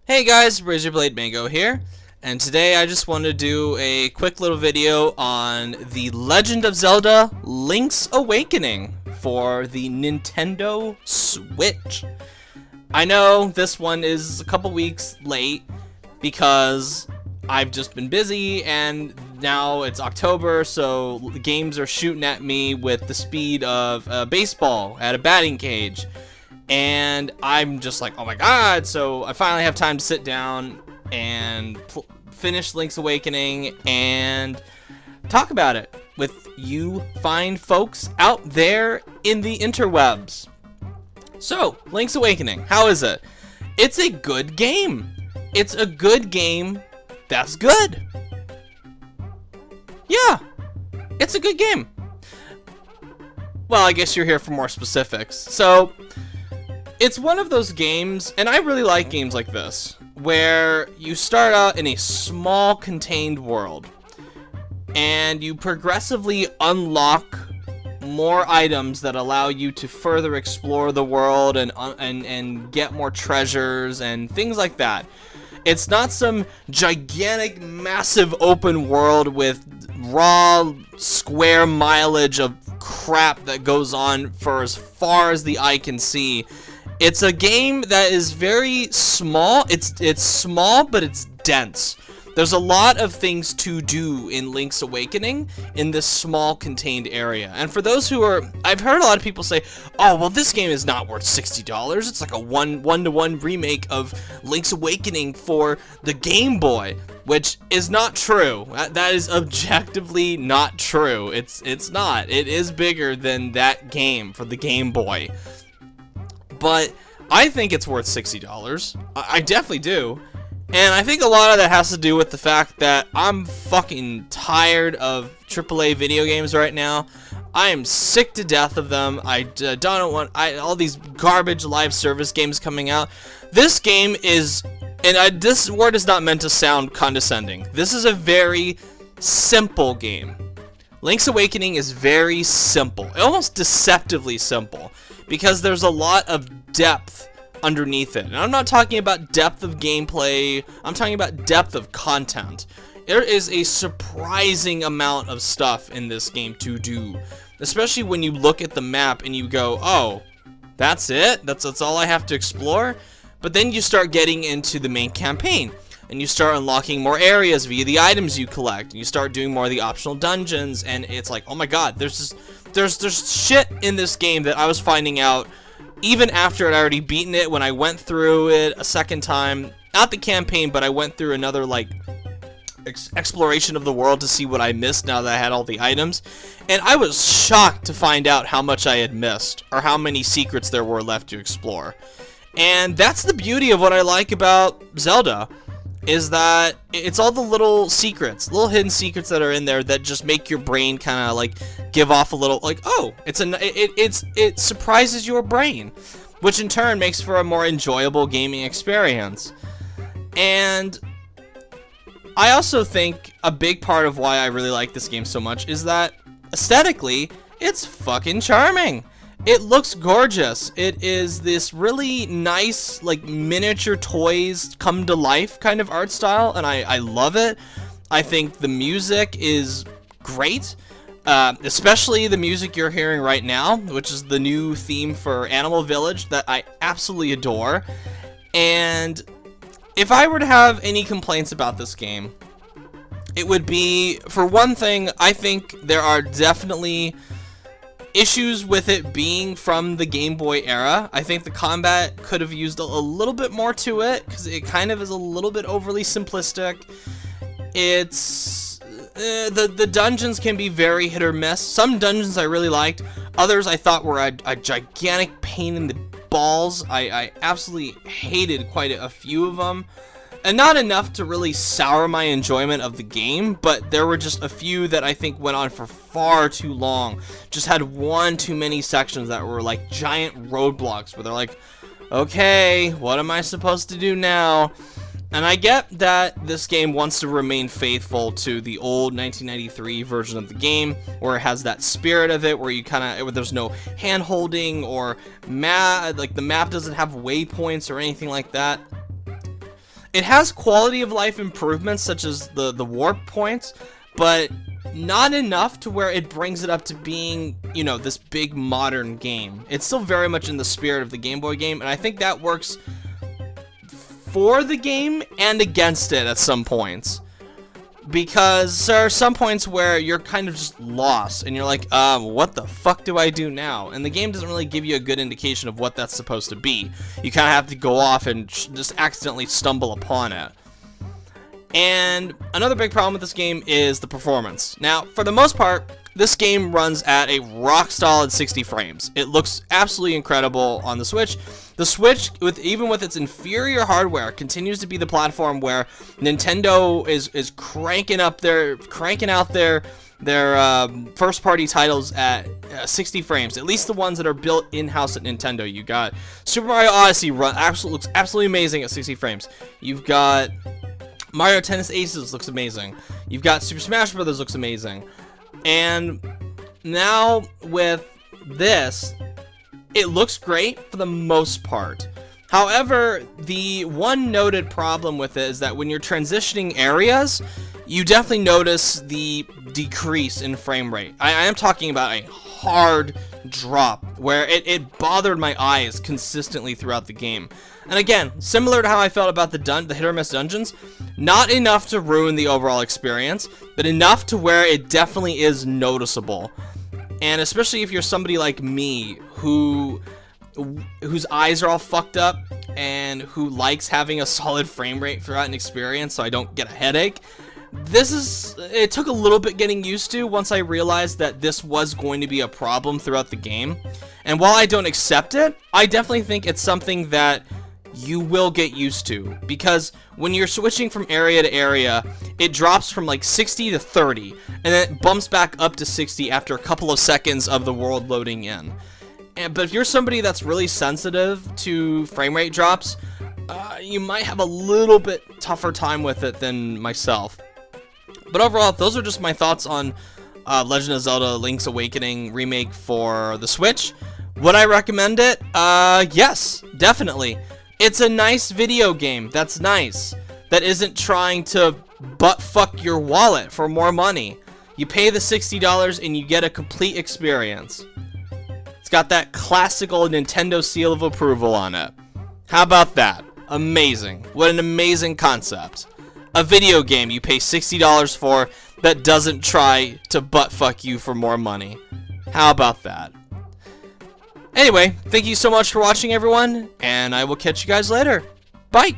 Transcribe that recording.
Hey guys, Razorblade Mango here, and today I just wanted to do a quick little video on The Legend of Zelda Link's Awakening for the Nintendo Switch. I know this one is a couple weeks late because I've just been busy and now it's October, so the games are shooting at me with the speed of a baseball at a batting cage. And I'm just like, oh my god, so I finally have time to sit down and finish Link's Awakening and talk about it with you fine folks out there in the interwebs. So, Link's Awakening, how is it? It's a good game. It's a good game that's good. Yeah, it's a good game. Well, I guess you're here for more specifics. So, it's one of those games, and I really like games like this, where you start out in a small, contained world, and you progressively unlock more items that allow you to further explore the world and get more treasures and things like that. It's not some gigantic, massive open world with raw, square mileage of crap that goes on for as far as the eye can see. It's a game that is very small. It's small, but it's dense. There's a lot of things to do in Link's Awakening in this small, contained area. And for those who are... I've heard a lot of people say, oh, well, this game is not worth $60. It's like a one-to-one remake of Link's Awakening for the Game Boy, which is not true. That is objectively not true. It's not. It is bigger than that game for the Game Boy. But I think it's worth $60. I definitely do. And I think a lot of that has to do with the fact that I'm fucking tired of AAA video games right now. I am sick to death of them. I don't want all these garbage live service games coming out. This game is, and this word is not meant to sound condescending. This is a very simple game. Link's Awakening is very simple, almost deceptively simple, because there's a lot of depth underneath it. And I'm not talking about depth of gameplay, I'm talking about depth of content. There is a surprising amount of stuff in this game to do, especially when you look at the map and you go, oh, that's it? That's all I have to explore? But then you start getting into the main campaign, and you start unlocking more areas via the items you collect, and you start doing more of the optional dungeons, and it's like, oh my god, there's shit in this game that I was finding out even after I'd already beaten it, when I went through it a second time. Not the campaign, but I went through another, like, exploration of the world to see what I missed now that I had all the items. And I was shocked to find out how much I had missed, or how many secrets there were left to explore. And that's the beauty of what I like about Zelda, is that it's all the little secrets, little hidden secrets that are in there that just make your brain kind of like give off a little, like, oh, it surprises your brain, which in turn makes for a more enjoyable gaming experience. And I also think a big part of why I really like this game so much is that aesthetically, it's fucking charming. It looks gorgeous. It is this really nice, like, miniature toys come to life kind of art style, and I love it. I think the music is great, especially the music you're hearing right now, which is the new theme for Animal Village that I absolutely adore. And if I were to have any complaints about this game, it would be, for one thing, I think there are definitely issues with it being from the Game Boy era. I think the combat could have used a little bit more to it, because it kind of is a little bit overly simplistic. It's the dungeons can be very hit or miss. Some dungeons I really liked, others I thought were a gigantic pain in the balls. I absolutely hated quite a few of them. And not enough to really sour my enjoyment of the game, but there were just a few that I think went on for far too long. Just had one too many sections that were like giant roadblocks where they're like, okay, what am I supposed to do now? And I get that this game wants to remain faithful to the old 1993 version of the game, where it has that spirit of it, where you kind of, there's no hand holding or like the map doesn't have waypoints or anything like that. It has quality of life improvements such as the warp points, but not enough to where it brings it up to being, you know, this big modern game. It's still very much in the spirit of the Game Boy game, and I think that works for the game and against it at some points. Because there are some points where you're kind of just lost, and you're like, what the fuck do I do now? And the game doesn't really give you a good indication of what that's supposed to be. You kind of have to go off and just accidentally stumble upon it. And another big problem with this game is the performance. Now, for the most part, this game runs at a rock solid 60 frames. It looks absolutely incredible on the Switch. The Switch, even with its inferior hardware, continues to be the platform where Nintendo is cranking out their first-party titles at 60 frames. At least the ones that are built in-house at Nintendo. You got Super Mario Odyssey looks absolutely amazing at 60 frames. You've got Mario Tennis Aces looks amazing. You've got Super Smash Bros. Looks amazing. And now with this, it looks great for the most part. However, the one noted problem with it is that when you're transitioning areas, you definitely notice the decrease in frame rate. I am talking about a hard drop where it bothered my eyes consistently throughout the game. And again, similar to how I felt about the hit or miss dungeons, not enough to ruin the overall experience, but enough to where it definitely is noticeable. And especially if you're somebody like me whose eyes are all fucked up and who likes having a solid frame rate throughout an experience so I don't get a headache, it took a little bit getting used to once I realized that this was going to be a problem throughout the game. And while I don't accept it, I definitely think it's something that you will get used to, because when you're switching from area to area, it drops from like 60 to 30, and then it bumps back up to 60 after a couple of seconds of the world loading in. But if you're somebody that's really sensitive to frame rate drops, you might have a little bit tougher time with it than myself. But overall, those are just my thoughts on Legend of Zelda Link's Awakening remake for the Switch. Would I recommend it? Yes, definitely. It's a nice video game that's nice, that isn't trying to butt-fuck your wallet for more money. You pay the $60 and you get a complete experience. It's got that classical Nintendo seal of approval on it. How about that? Amazing. What an amazing concept. A video game you pay $60 for that doesn't try to butt-fuck you for more money. How about that? Anyway, thank you so much for watching, everyone, and I will catch you guys later. Bye!